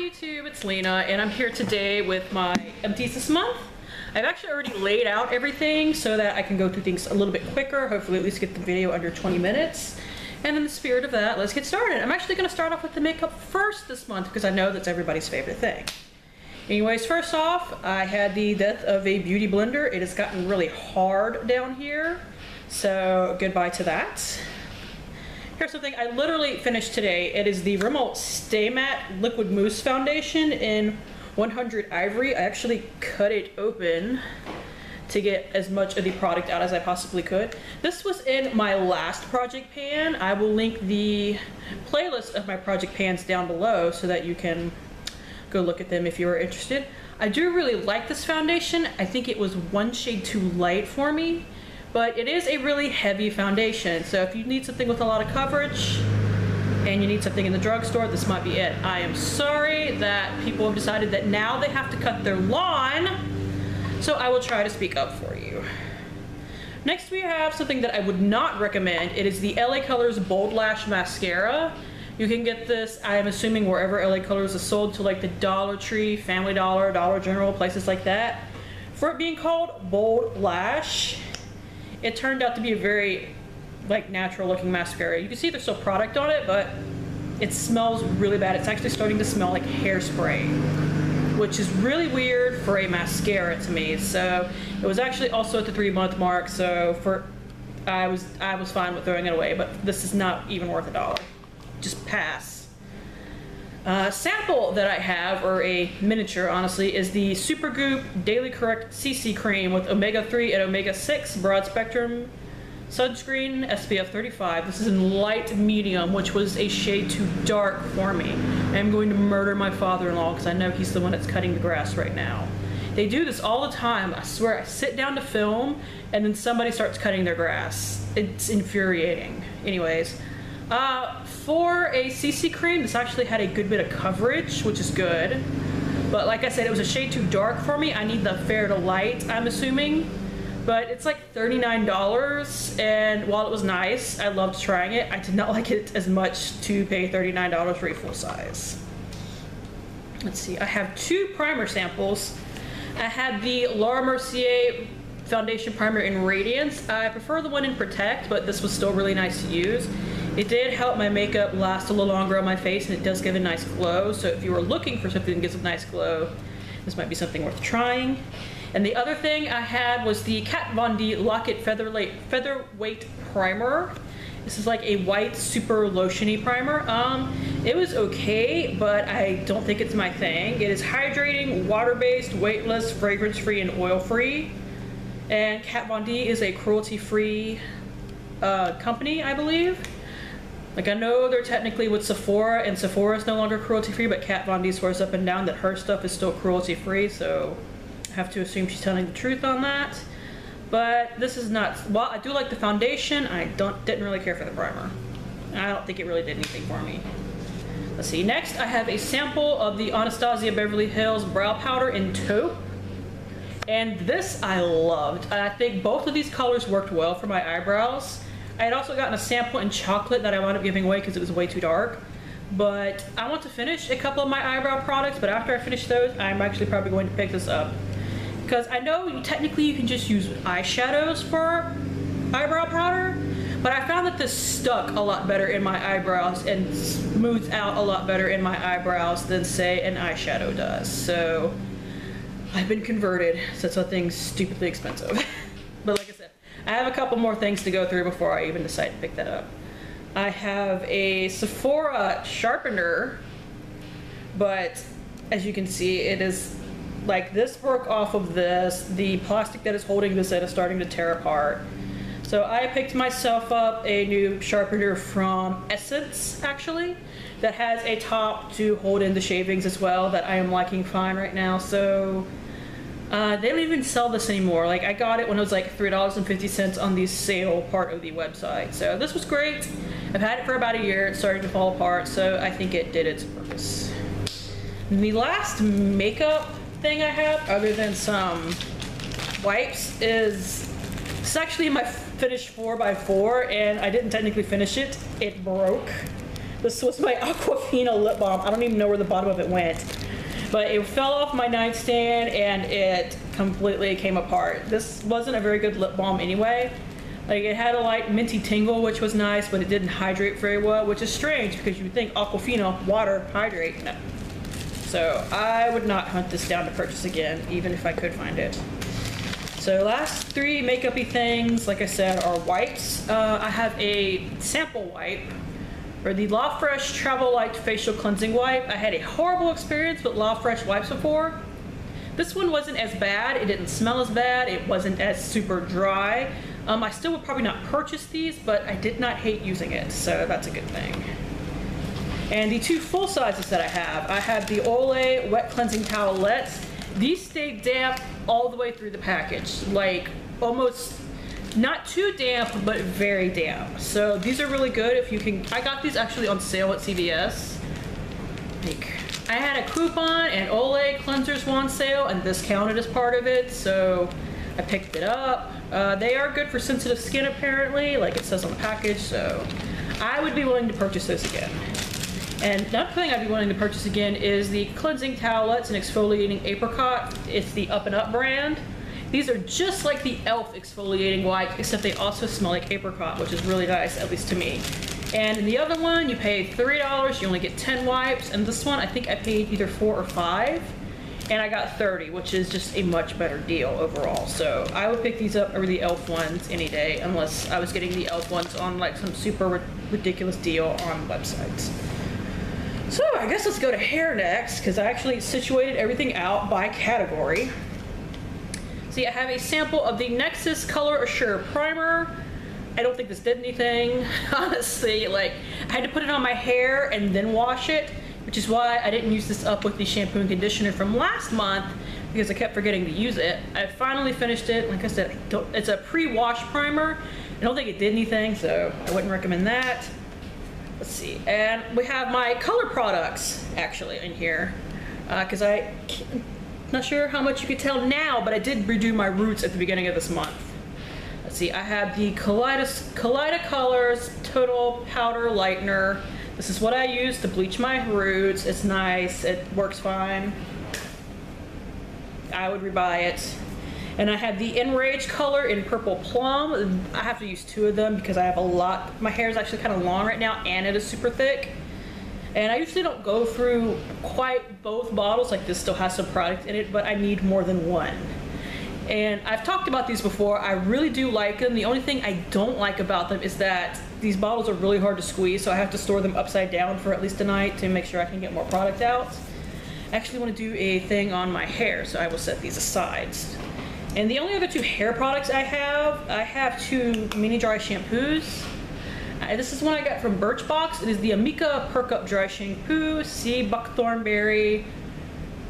YouTube, it's Lena, and I'm here today with my empties this month. I've actually already laid out everything so that I can go through things a little bit quicker, hopefully at least get the video under 20 minutes. And in the spirit of that, let's get started. I'm actually going to start off with the makeup first this month because I know that's everybody's favorite thing. Anyways, first off, I had the death of a beauty blender. It has gotten really hard down here, so goodbye to that. Here's something I literally finished today. It is the Rimmel Stay Matte Liquid Mousse Foundation in 100 Ivory. I actually cut it open to get as much of the product out as I possibly could. This was in my last project pan. I will link the playlist of my project pans down below so that you can go look at them if you are interested. I do really like this foundation. I think it was one shade too light for me, but it is a really heavy foundation. So if you need something with a lot of coverage and you need something in the drugstore, this might be it. I am sorry that people have decided that now they have to cut their lawn, so I will try to speak up for you. Next we have something that I would not recommend. It is the LA Colors Bold Lash Mascara. You can get this, I am assuming, wherever LA Colors is sold, to like the Dollar Tree, Family Dollar, Dollar General, places like that. For it being called Bold Lash, it turned out to be a very natural looking mascara. You can see there's still product on it, but it smells really bad. It's actually starting to smell like hairspray, which is really weird for a mascara to me. So it was actually also at the 3-month mark, so I was fine with throwing it away, but this is not even worth $1. Just pass. Sample that I have, or a miniature honestly, is the Supergoop Daily Correct CC Cream with omega-3 and omega-6 broad spectrum sunscreen, SPF 35. This is in light medium, which was a shade too dark for me. I'm going to murder my father-in-law because I know he's the one that's cutting the grass right now. They do this all the time. I swear, I sit down to film and then somebody starts cutting their grass. It's infuriating. Anyways, for a CC cream, this actually had a good bit of coverage, which is good. But like I said, it was a shade too dark for me. I need the fair to light, I'm assuming. But it's like $39, and while it was nice, I loved trying it, I did not like it as much to pay $39 for a full size. Let's see, I have 2 primer samples. I had the Laura Mercier Foundation Primer in Radiance. I prefer the one in Protect, but this was still really nice to use. It did help my makeup last a little longer on my face, and it does give a nice glow. So if you were looking for something that gives a nice glow, this might be something worth trying. And the other thing I had was the Kat Von D Lock-It Featherweight Primer. This is like a white, super lotiony primer. It was okay, but I don't think it's my thing. It is hydrating, water-based, weightless, fragrance-free, and oil-free. And Kat Von D is a cruelty-free company, I believe. Like, I know they're technically with Sephora, and Sephora is no longer cruelty-free, but Kat Von D swears up and down that her stuff is still cruelty-free, so I have to assume she's telling the truth on that. But this is not, while I do like the foundation, I didn't really care for the primer. I don't think it really did anything for me. Let's see, next I have a sample of the Anastasia Beverly Hills Brow Powder in Taupe. And this I loved. I think both of these colors worked well for my eyebrows. I had also gotten a sample in chocolate that I wound up giving away because it was way too dark. But I want to finish a couple of my eyebrow products, but after I finish those, I'm actually probably going to pick this up. Because I know technically you can just use eyeshadows for eyebrow powder, but I found that this stuck a lot better in my eyebrows and smooths out a lot better in my eyebrows than, say, an eyeshadow does. So I've been converted since something's stupidly expensive. But like I said, I have a couple more things to go through before I even decide to pick that up. I have a Sephora sharpener, but as you can see, it is like this broke off of this. The plastic that is holding this in is starting to tear apart. So I picked myself up a new sharpener from Essence, actually, that has a top to hold in the shavings as well that I am liking fine right now. So they don't even sell this anymore. Like, I got it when it was like $3.50 on the sale part of the website. So this was great. I've had it for about a year. It's starting to fall apart, so I think it did its purpose. And the last makeup thing I have, other than some wipes, is it's actually my finished 4x4, and I didn't technically finish it. It broke. This was my Aquafina lip balm. I don't even know where the bottom of it went. But it fell off my nightstand and it completely came apart. This wasn't a very good lip balm anyway. Like, it had a light minty tingle, which was nice, but it didn't hydrate very well, which is strange because you would think Aquafina, water, hydrate. No. So I would not hunt this down to purchase again, even if I could find it. So last three makeup-y things, like I said, are wipes. I have a sample wipe for the La Fresh Travel Light Facial Cleansing Wipe. I had a horrible experience with La Fresh wipes before. This one wasn't as bad. It didn't smell as bad. It wasn't as super dry. I still would probably not purchase these, but I did not hate using it, so that's a good thing. And the two full sizes that I have the Olay Wet Cleansing Towelettes. These stay damp all the way through the package, like almost not too damp, but very damp. So these are really good if you can. I got these actually on sale at CVS. Like, I had a coupon and Olay cleansers were on sale, and this counted as part of it, so I picked it up. They are good for sensitive skin apparently, like it says on the package, so I would be willing to purchase those again. And another thing I'd be willing to purchase again is the Cleansing Towelettes and Exfoliating Apricot. It's the Up and Up brand. These are just like the e.l.f. exfoliating wipe, except they also smell like apricot, which is really nice, at least to me. And in the other one, you pay $3, you only get 10 wipes, and this one, I think I paid either 4 or 5, and I got 30, which is just a much better deal overall. So I would pick these up over the e.l.f. ones any day, unless I was getting the e.l.f. ones on like some super ridiculous deal on websites. So I guess let's go to hair next, because I actually situated everything out by category. See, I have a sample of the Nexxus Color Assure Primer. I don't think this did anything, honestly. Like, I had to put it on my hair and then wash it, which is why I didn't use this up with the shampoo and conditioner from last month, because I kept forgetting to use it. I finally finished it. Like I said, it's a pre-wash primer. I don't think it did anything, so I wouldn't recommend that. Let's see, and we have my color products actually in here, because I'm not sure how much you could tell now, but I did redo my roots at the beginning of this month. Let's see, I have the Kaleido Colors Total Powder Lightener. This is what I use to bleach my roots. It's nice, it works fine. I would rebuy it. And I have the Enrage color in Purple Plum. I have to use 2 of them because I have a lot. My hair is actually kind of long right now and it is super thick. And I usually don't go through quite both bottles, like this still has some product in it, but I need more than one. And I've talked about these before. I really do like them. The only thing I don't like about them is that these bottles are really hard to squeeze, so I have to store them upside down for at least a night to make sure I can get more product out. I actually want to do a thing on my hair, so I will set these aside. And the only other 2 hair products I have 2 mini dry shampoos. This is one I got from Birchbox. It is the Amika Perk Up Dry Shampoo, Sea Buckthornberry,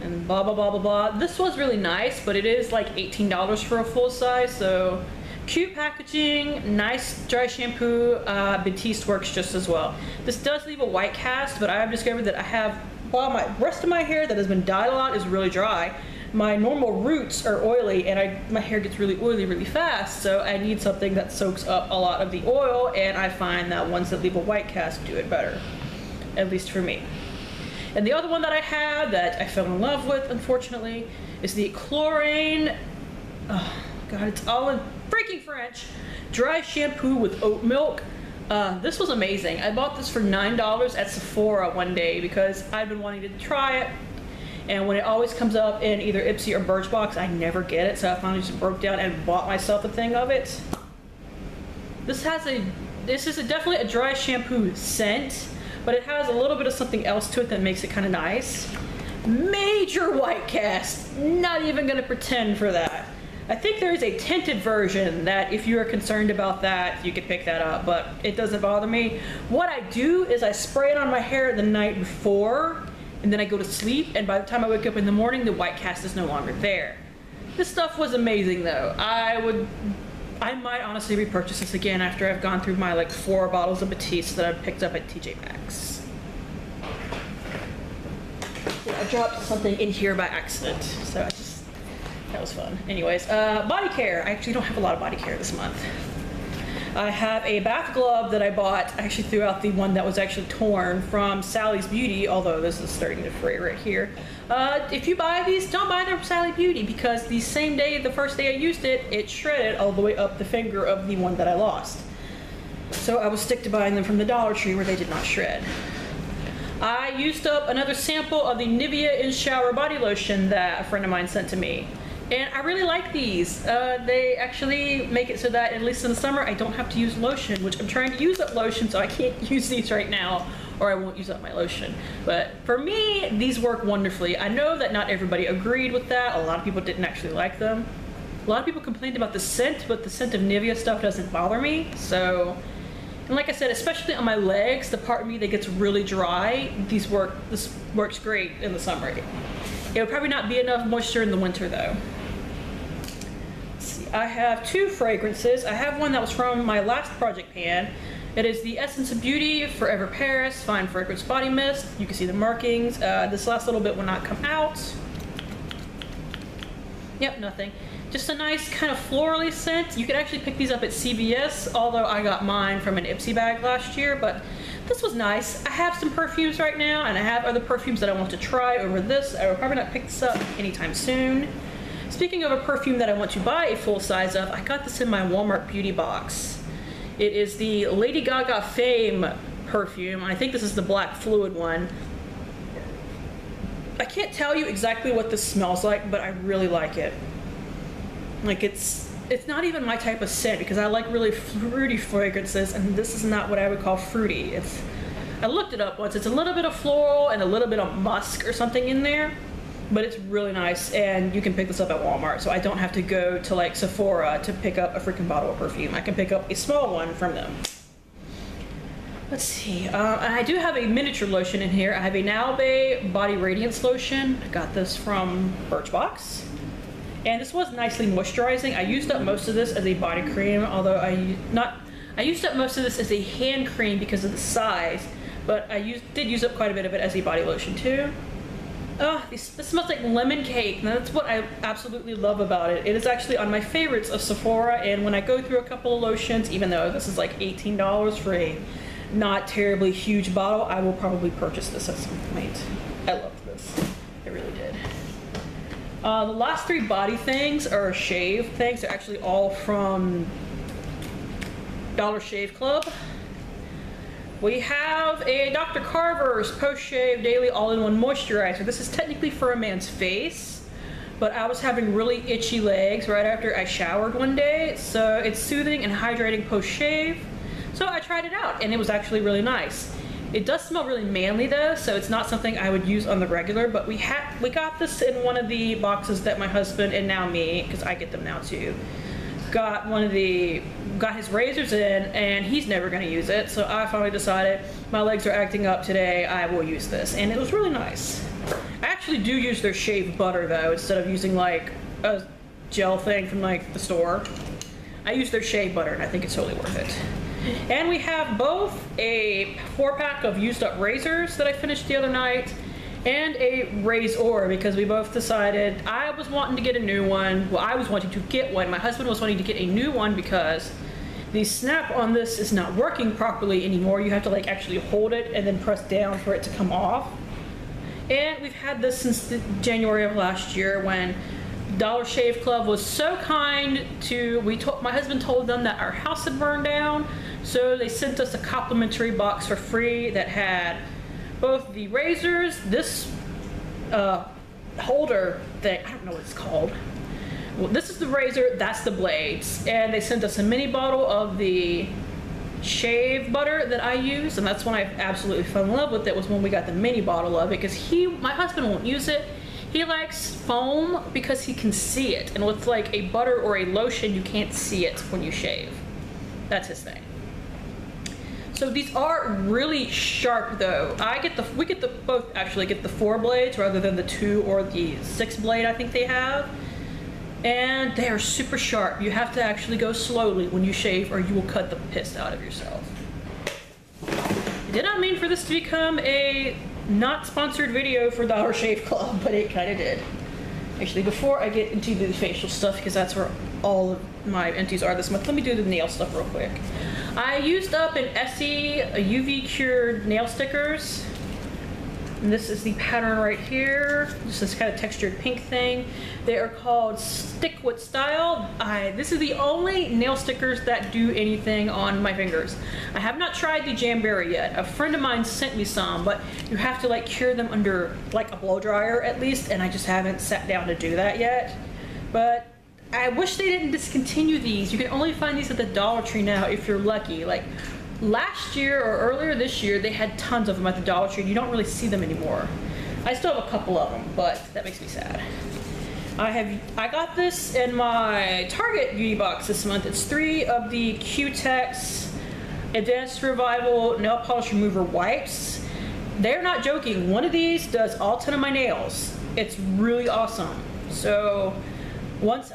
and blah blah blah blah blah. This was really nice, but it is like $18 for a full size, so cute packaging, nice dry shampoo. Batiste works just as well. This does leave a white cast, but I have discovered that I have, while my rest of my hair that has been dyed a lot is really dry, my normal roots are oily, and my hair gets really oily really fast, so I need something that soaks up a lot of the oil, and I find that ones that leave a white cast do it better, at least for me. And the other one that I have that I fell in love with, unfortunately, is the Chlorane, oh god, it's all in freaking French, dry shampoo with oat milk. This was amazing. I bought this for $9 at Sephora one day because I've been wanting to try it. And when it always comes up in either Ipsy or Birchbox, I never get it, so I finally just broke down and bought myself a thing of it. This is definitely a dry shampoo scent, but it has a little bit of something else to it that makes it kind of nice. Major white cast, not even gonna pretend for that. I think there is a tinted version that if you are concerned about that, you could pick that up, but it doesn't bother me. What I do is I spray it on my hair the night before, and then I go to sleep, and by the time I wake up in the morning, the white cast is no longer there. This stuff was amazing though. I might honestly repurchase this again after I've gone through my like 4 bottles of Batiste that I picked up at TJ Maxx. I dropped something in here by accident, so that was fun. Anyways, body care. I actually don't have a lot of body care this month. I have a bath glove that I bought. I actually threw out the one that was actually torn from Sally's Beauty, although this is starting to fray right here. If you buy these, don't buy them from Sally Beauty, because the same day, the first day I used it, it shredded all the way up the finger of the one that I lost. So I will stick to buying them from the Dollar Tree where they did not shred. I used up another sample of the Nivea In Shower body lotion that a friend of mine sent to me. And I really like these. They actually make it so that, at least in the summer, I don't have to use lotion, which I'm trying to use up lotion, so I can't use these right now, or I won't use up my lotion. But for me, these work wonderfully. I know that not everybody agreed with that. A lot of people didn't actually like them. A lot of people complained about the scent, but the scent of Nivea stuff doesn't bother me. So, and like I said, especially on my legs, the part of me that gets really dry, this works great in the summer. It would probably not be enough moisture in the winter though. I have two fragrances. I have one that was from my last project pan. It is the Essence of Beauty Forever Paris Fine Fragrance Body Mist. You can see the markings. This last little bit will not come out. Yep, nothing. Just a nice kind of florally scent. You can actually pick these up at CVS, although I got mine from an Ipsy bag last year, but this was nice. I have some perfumes right now, and I have other perfumes that I want to try over this. I will probably not pick this up anytime soon. Speaking of a perfume that I want to buy a full size of, I got this in my Walmart beauty box. It is the Lady Gaga Fame perfume. I think this is the black fluid one. I can't tell you exactly what this smells like, but I really like it. Like it's not even my type of scent, because I like really fruity fragrances, and this is not what I would call fruity. I looked it up once. It's a little bit of floral and a little bit of musk or something in there. But it's really nice, and you can pick this up at Walmart, so I don't have to go to like Sephora to pick up a freaking bottle of perfume. I can pick up a small one from them. Let's see, I do have a miniature lotion in here. I have a Nalbe Body Radiance Lotion. I got this from Birchbox. And this was nicely moisturizing. I used up most of this as a body cream, although I used up most of this as a hand cream because of the size, but I did use up quite a bit of it as a body lotion too. Oh, this smells like lemon cake, and that's what I absolutely love about it. It is actually on my favorites of Sephora, and when I go through a couple of lotions, even though this is like $18 for a not terribly huge bottle, I will probably purchase this at some point. I love this. I really did. The last three body things are shave things. They're actually all from Dollar Shave Club. We have a Dr. Carver's Post-Shave Daily All-in-One Moisturizer. This is technically for a man's face, but I was having really itchy legs right after I showered one day, so it's soothing and hydrating post-shave. So I tried it out, and it was actually really nice. It does smell really manly though, so it's not something I would use on the regular, but we got this in one of the boxes that my husband, and now me, because I get them now too, got his razors in, and he's never going to use it, so I finally decided my legs are acting up today, I will use this, and it was really nice. I actually do use their shave butter though, instead of using like a gel thing from like the store. I use their shave butter, and I think it's totally worth it. And we have both a 4-pack of used up razors that I finished the other night, and a razor, because we both decided I was wanting to get a new one. Well, I was wanting to get one. My husband was wanting to get a new one because the snap on this is not working properly anymore. You have to like actually hold it and then press down for it to come off. And we've had this since January of last year, when Dollar Shave Club was so kind to, my husband told them that our house had burned down, so they sent us a complimentary box for free that had both the razors, this holder thing, I don't know what it's called. Well, this is the razor, that's the blades. And they sent us a mini bottle of the shave butter that I use, and that's when I absolutely fell in love with it, was when we got the mini bottle of it, because my husband won't use it. He likes foam because he can see it, and with like a butter or a lotion, you can't see it when you shave. That's his thing. So these are really sharp though. We both actually get the 4 blades rather than the 2 or the 6 blade I think they have. And they are super sharp. You have to actually go slowly when you shave, or you will cut the piss out of yourself. I did not mean for this to become a not sponsored video for Dollar Shave Club, but it kind of did. Actually, before I get into the facial stuff, because that's where all of my empties are this month, let me do the nail stuff real quick. I used up an Essie UV cured nail stickers. And this is the pattern right here. Just this kind of textured pink thing. They are called Stick With Style. This is the only nail stickers that do anything on my fingers. I have not tried the Jamberry yet. A friend of mine sent me some, but you have to like cure them under like a blow dryer at least, and I just haven't sat down to do that yet. But I wish they didn't discontinue these. You can only find these at the Dollar Tree now if you're lucky. Like, last year or earlier this year, they had tons of them at the Dollar Tree. You don't really see them anymore. I still have a couple of them, but that makes me sad. I got this in my Target beauty box this month. It's 3 of the Q-Tex Advanced Revival Nail Polish Remover Wipes. They're not joking. One of these does all 10 of my nails. It's really awesome. So once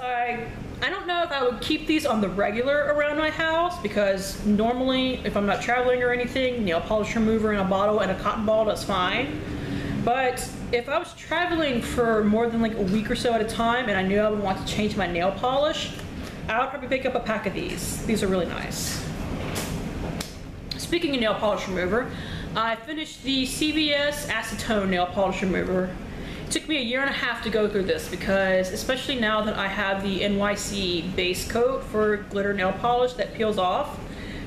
I don't know if I would keep these on the regular around my house, because normally if I'm not traveling or anything, nail polish remover in a bottle and a cotton ball, that's fine. But if I was traveling for more than like a week or so at a time and I knew I would want to change my nail polish, I would probably pick up a pack of these. These are really nice. Speaking of nail polish remover, I finished the CVS Acetone nail polish remover. It took me 1.5 years to go through this because, especially now that I have the NYC base coat for glitter nail polish that peels off,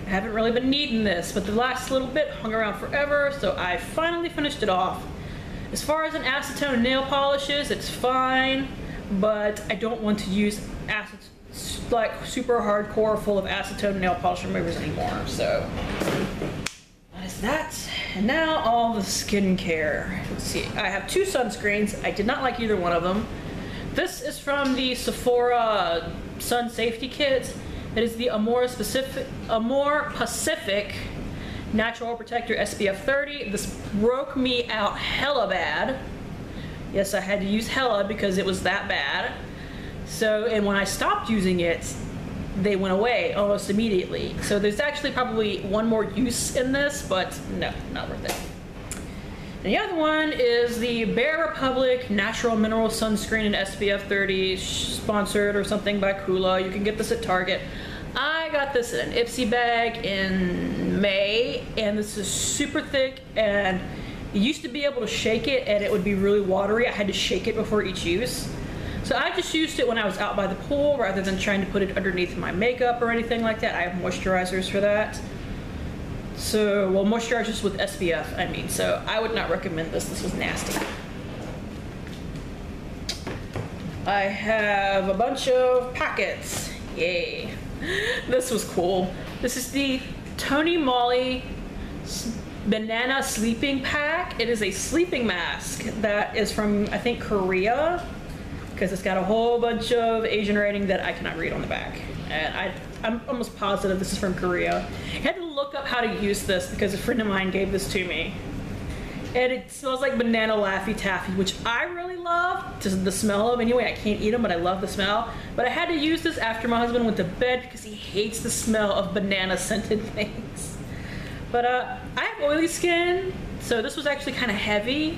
I haven't really been needing this, but the last little bit hung around forever, so I finally finished it off. As far as an acetone nail polish is, it's fine, but I don't want to use like super hardcore full of acetone nail polish removers anymore, so that is that. And now all the skincare. Let's see, I have 2 sunscreens. I did not like either one of them. This is from the Sephora Sun Safety Kit. It is the Amore Pacific Natural Protector SPF 30. This broke me out hella bad. Yes, I had to use hella because it was that bad. So, and when I stopped using it, they went away almost immediately. So there's actually probably one more use in this, but no, not worth it. And the other one is the Bare Republic Natural Mineral Sunscreen in SPF 30, sponsored or something by Kula. You can get this at Target. I got this in an Ipsy bag in May, and this is super thick, and you used to be able to shake it and it would be really watery. I had to shake it before each use. So I just used it when I was out by the pool rather than trying to put it underneath my makeup or anything like that. I have moisturizers for that. So, well, moisturizers with SPF, I mean. So I would not recommend this. This was nasty. I have a bunch of packets. Yay. This was cool. This is the Tony Moly Banana Sleeping Pack. It is a sleeping mask that is from, I think, Korea, because it's got a whole bunch of Asian writing that I cannot read on the back. And I'm almost positive this is from Korea. I had to look up how to use this because a friend of mine gave this to me. And it smells like banana Laffy Taffy, which I really love just the smell of. Anyway, I can't eat them, but I love the smell. But I had to use this after my husband went to bed because he hates the smell of banana scented things. But I have oily skin, so this was actually kind of heavy.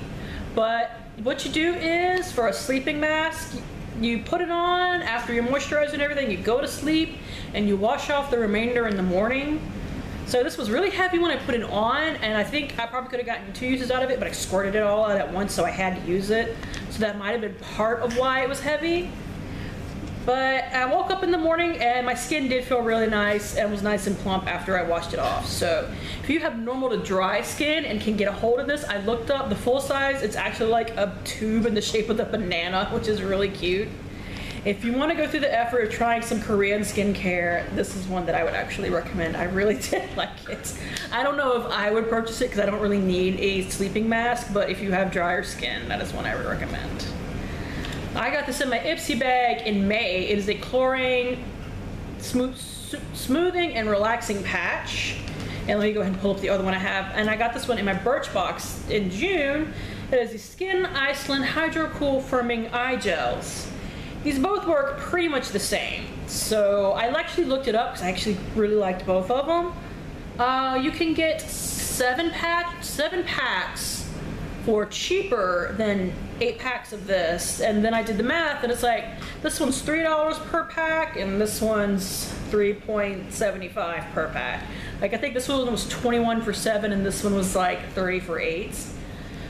But what you do is, for a sleeping mask, you put it on after you moisturize and everything, you go to sleep, and you wash off the remainder in the morning. So this was really heavy when I put it on, and I think I probably could have gotten 2 uses out of it, but I squirted it all out at once, so I had to use it. So that might have been part of why it was heavy. But I woke up in the morning and my skin did feel really nice and was nice and plump after I washed it off. So if you have normal to dry skin and can get a hold of this, I looked up the full size. It's actually like a tube in the shape of a banana, which is really cute. If you want to go through the effort of trying some Korean skincare, this is one that I would actually recommend. I really did like it. I don't know if I would purchase it because I don't really need a sleeping mask, but if you have drier skin, that is one I would recommend. I got this in my Ipsy bag in May. It is a chlorine smoothing and relaxing patch. And let me go ahead and pull up the other one I have. And I got this one in my Birchbox in June. It is the Skin Iceland Hydro Cool Firming Eye Gels. These both work pretty much the same. So I actually looked it up because I actually really liked both of them. You can get 7 packs for cheaper than 8 packs of this, and then I did the math, and it's like, this one's $3 per pack, and this one's $3.75 per pack. Like, I think this one was 21 for 7, and this one was like 30 for 8.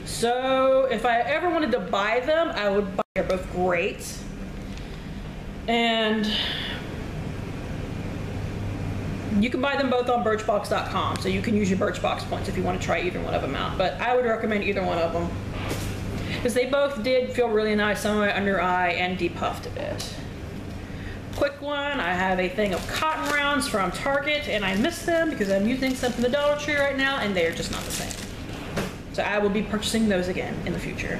So if I ever wanted to buy them, I would buy them. They're both great. And you can buy them both on birchbox.com, so you can use your Birchbox points if you want to try either one of them out. But I would recommend either one of them, because they both did feel really nice on my under eye and depuffed a bit. Quick one, I have a thing of cotton rounds from Target, and I miss them because I'm using some from the Dollar Tree right now, and they're just not the same. So I will be purchasing those again in the future.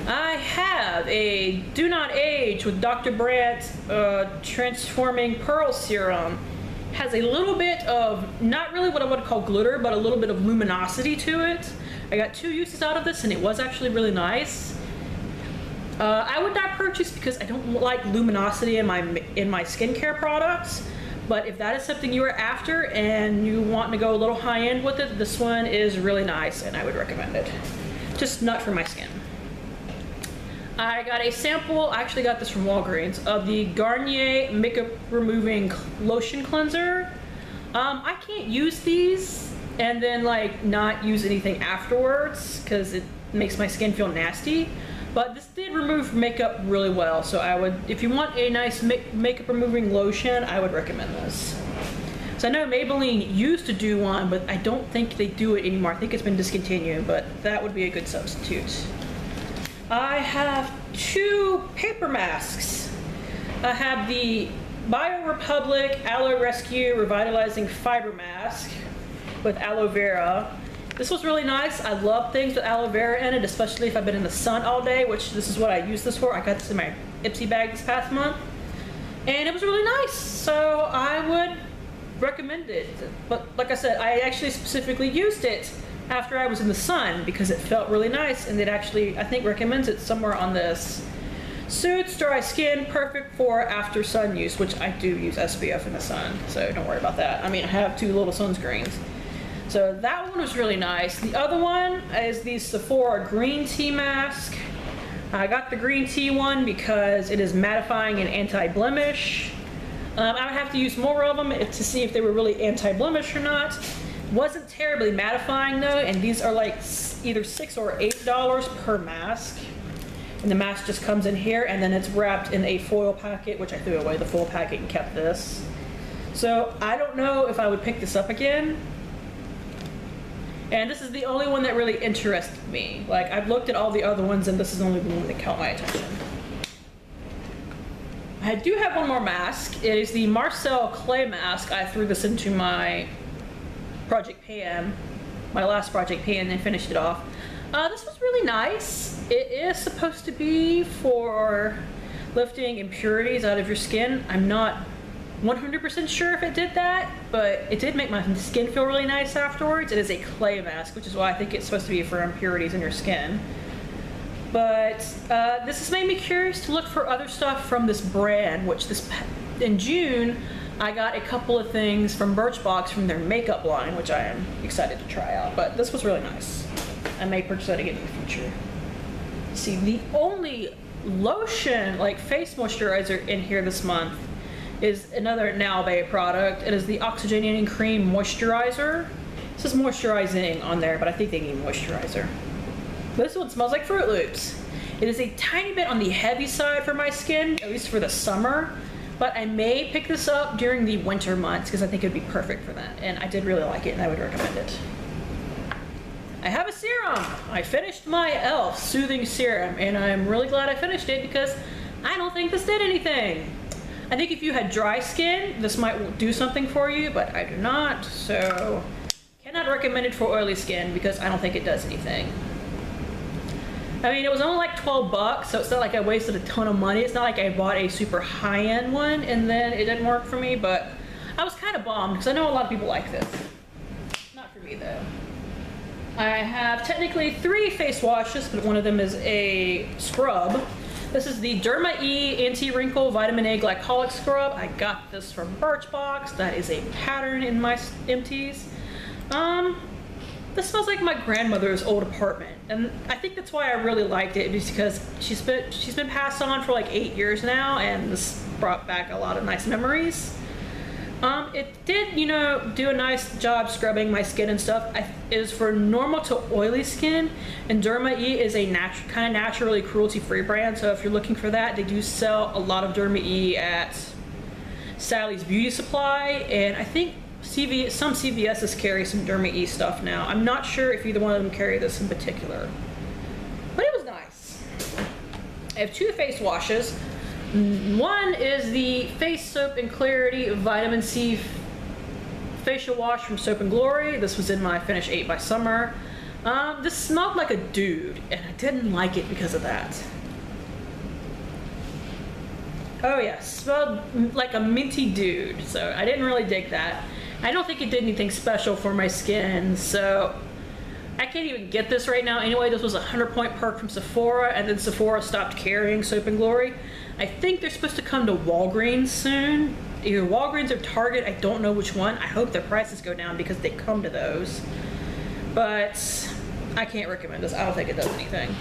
I have a Do Not Age with Dr. Brandt Transforming Pearl Serum. Has a little bit of, not really what I would call glitter, but a little bit of luminosity to it. I got 2 uses out of this, and it was actually really nice. I would not purchase because I don't like luminosity in my skincare products. But if that is something you are after and you want to go a little high end with it, this one is really nice, and I would recommend it. Just not for my skin. I got a sample, I actually got this from Walgreens, of the Garnier Makeup Removing Lotion Cleanser. I can't use these and then like not use anything afterwards because it makes my skin feel nasty. But this did remove makeup really well, so I would, if you want a nice makeup removing lotion, I would recommend this. So I know Maybelline used to do one, but I don't think they do it anymore. I think it's been discontinued, but that would be a good substitute. I have 2 paper masks. I have the Bio Republic Aloe Rescue Revitalizing Fiber Mask with aloe vera. This was really nice. I love things with aloe vera in it, especially if I've been in the sun all day, which this is what I use this for. I got this in my Ipsy bag this past month, and it was really nice. So I would recommend it. But like I said, I actually specifically used it after I was in the sun because it felt really nice, and it actually, I think, recommends it somewhere on this. Soothes dry skin, perfect for after sun use, which I do use SPF in the sun, so don't worry about that. I mean, I have 2 little sunscreens. So that one was really nice. The other one is the Sephora Green Tea Mask. I got the green tea one because it is mattifying and anti-blemish. I would have to use more of them to see if they were really anti-blemish or not. Wasn't terribly mattifying though, and these are like either $6 or $8 per mask. And the mask just comes in here, and then it's wrapped in a foil packet, which I threw away the foil packet and kept this. So I don't know if I would pick this up again. And this is the only one that really interested me. Like, I've looked at all the other ones, and this is the only one that caught my attention. I do have one more mask. It is the Marcel Clay Mask. I threw this into my Project Pan, my last Project Pan, and finished it off. This was really nice. It is supposed to be for lifting impurities out of your skin. I'm not 100% sure if it did that, but it did make my skin feel really nice afterwards. It is a clay mask, which is why I think it's supposed to be for impurities in your skin. But this has made me curious to look for other stuff from this brand, which in June, I got a couple of things from Birchbox from their makeup line, which I am excited to try out. But this was really nice. I may purchase that again in the future. See, the only lotion, like face moisturizer in here this month is another Nalbe product. It is the Oxygenating Cream Moisturizer. It says moisturizing on there, but I think they need moisturizer. This one smells like Fruit Loops. It is a tiny bit on the heavy side for my skin, at least for the summer, but I may pick this up during the winter months because I think it would be perfect for that, and I did really like it, and I would recommend it. I have a serum. I finished my e.l.f. Soothing Serum, and I'm really glad I finished it because I don't think this did anything. I think if you had dry skin, this might do something for you, but I do not, so cannot recommend it for oily skin because I don't think it does anything. I mean, it was only like 12 bucks, so it's not like I wasted a ton of money. It's not like I bought a super high-end one and then it didn't work for me, but I was kind of bummed because I know a lot of people like this. Not for me, though. I have technically 3 face washes, but one of them is a scrub. This is the Derma E Anti-Wrinkle Vitamin A Glycolic Scrub. I got this from Birchbox. That is a pattern in my Empties. this smells like my grandmother's old apartment, and I think that's why I really liked it, because she's been passed on for like 8 years now, and this brought back a lot of nice memories. It did, you know, do a nice job scrubbing my skin and stuff. It is for normal to oily skin, and Derma E is a kind of naturally cruelty-free brand, so if you're looking for that, they do sell a lot of Derma E at Sally's Beauty Supply, and I think some CVS's carry some Derma E stuff now. I'm not sure if either one of them carry this in particular, but it was nice. I have 2 face washes. One is the Face Soap and Clarity Vitamin C facial wash from Soap and Glory. This was in my Finish 8 by Summer. This smelled like a dude, and I didn't like it because of that. Oh yeah, smelled like a minty dude, so I didn't really dig that. I don't think it did anything special for my skin, so I can't even get this right now. Anyway, this was a 100-point perk from Sephora, and then Sephora stopped carrying Soap and Glory. I think they're supposed to come to Walgreens soon. Either Walgreens or Target, I don't know which one. I hope their prices go down because they come to those. But I can't recommend this. I don't think it does anything.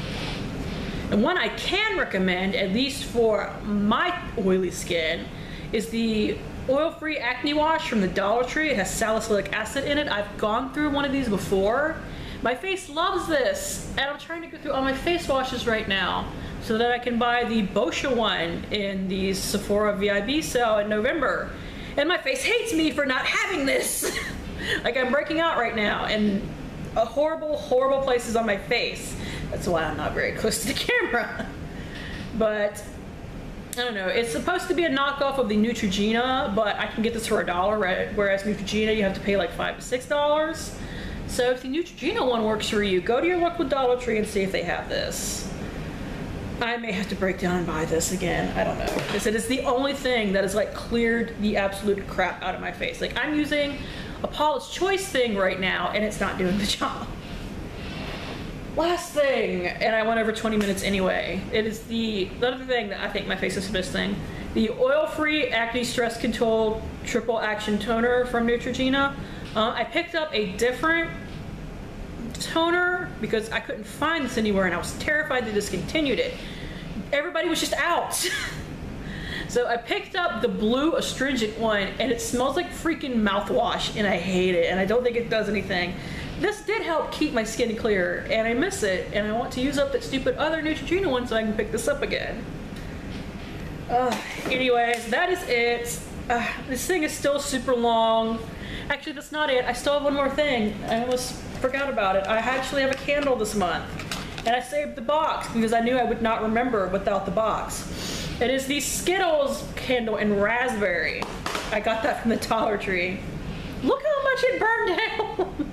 And one I can recommend, at least for my oily skin, is the oil-free acne wash from the Dollar Tree. It has salicylic acid in it. I've gone through one of these before. My face loves this, and I'm trying to go through all my face washes right now so that I can buy the Boscia one in the Sephora VIB sale in November. And my face hates me for not having this. Like, I'm breaking out right now, and horrible, horrible places on my face. That's why I'm not very close to the camera. But I don't know, it's supposed to be a knockoff of the Neutrogena, but I can get this for $1, right? Whereas Neutrogena you have to pay like $5 to $6. So if the Neutrogena one works for you, go to your local Dollar Tree and see if they have this. I may have to break down and buy this again, I don't know. Because it is the only thing that has like cleared the absolute crap out of my face. Like, I'm using a Paula's Choice thing right now and it's not doing the job. Last thing, and I went over 20 minutes anyway, it is the other thing that I think my face is missing. The oil-free acne stress control triple action toner from Neutrogena. I picked up a different toner because I couldn't find this anywhere and I was terrified they discontinued it. Everybody was just out. So I picked up the blue astringent one and it smells like freaking mouthwash and I hate it and I don't think it does anything. This did help keep my skin clear and I miss it and I want to use up that stupid other Neutrogena one so I can pick this up again. Anyways, that is it. This thing is still super long. Actually, that's not it. I still have one more thing. I almost forgot about it. I actually have a candle this month. And I saved the box because I knew I would not remember without the box. It is the Skittles candle in raspberry. I got that from the Dollar Tree. Look how much it burned down.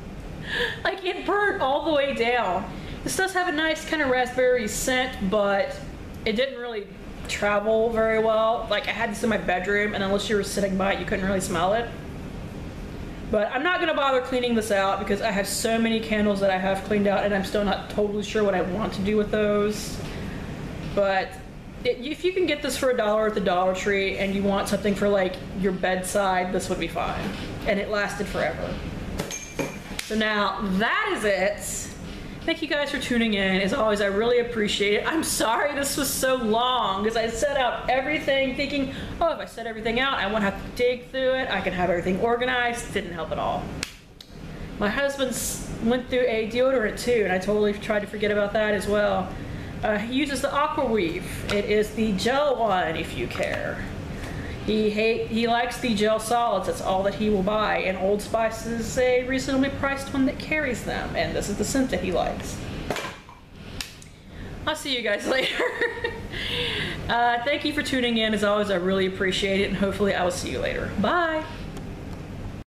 Like, it burned all the way down. This does have a nice kind of raspberry scent, but it didn't really travel very well. Like, I had this in my bedroom, and unless you were sitting by it, you couldn't really smell it. But I'm not gonna bother cleaning this out because I have so many candles that I have cleaned out and I'm still not totally sure what I want to do with those. But if you can get this for $1 at the Dollar Tree and you want something for like your bedside, this would be fine. And it lasted forever. So now that is it. Thank you guys for tuning in. As always, I really appreciate it. I'm sorry this was so long because I set out everything thinking, oh, if I set everything out, I won't have to dig through it. I can have everything organized. Didn't help at all. My husband went through a deodorant too, and I totally tried to forget about that as well. He uses the Aqua Weave. It is the gel one, if you care. He likes the gel solids. That's all that he will buy, and Old Spice is a reasonably priced one that carries them, and this is the scent that he likes. I'll see you guys later. Thank you for tuning in. As always, I really appreciate it, and hopefully I will see you later. Bye!